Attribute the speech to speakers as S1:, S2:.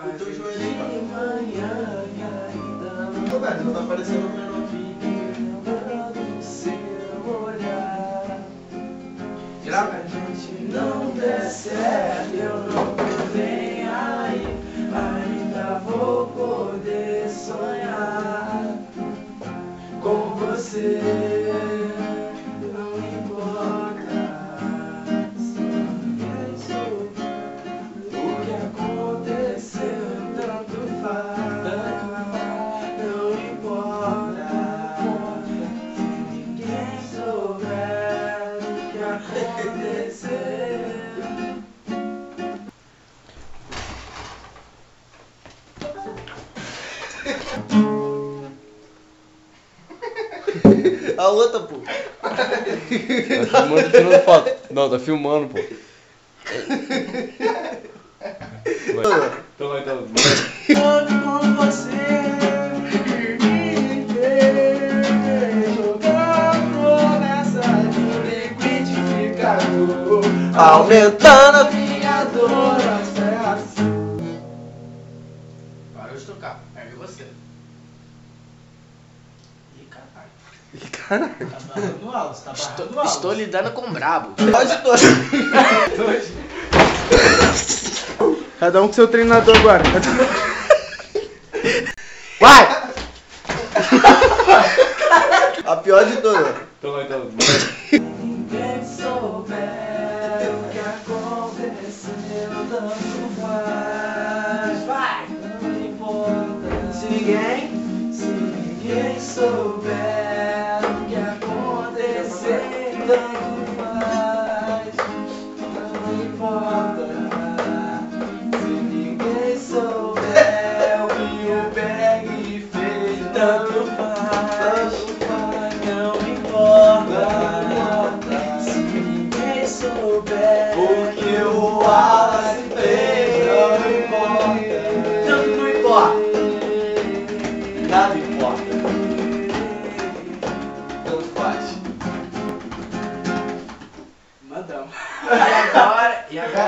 S1: o teu joelho aí, cara.
S2: Ô, velho, não tá aparecendo o menor.
S1: Grava.
S3: Não der certo, eu não tô nem aí. Ainda vou poder sonhar com você. Não importa o que aconteceu, tanto faz. Não importa se ninguém souber o que aconteceu.
S2: A outra, pô.
S4: Tá filmando, tirando foto. Não, tá filmando, pô. Então vai, então.
S3: Com você me ver jogando nessa de liquidificador,
S2: Aumentando a
S3: minha dor acesso.
S1: Parou de tocar. Pega você. Ih, caralho.
S2: Caralho.
S1: Tá barrando alto, tá barrando alto.
S5: Estou lidando com brabo.
S2: Pode todo.
S6: Cada um com seu treinador agora.
S2: Vai! A pior de todas.
S4: Então vai, então.
S3: Ninguém souber o que aconteceu, tanto faz. Vai! Não importa se ninguém souber o que aconteceu, tanto faz. Não importa se ninguém souber o que o Beg fez, tanto faz. Não importa se ninguém souber o que o Wallace fez. Não importa, tanto não importa, nada importa, tanto faz.
S1: Mandamos.
S3: E agora?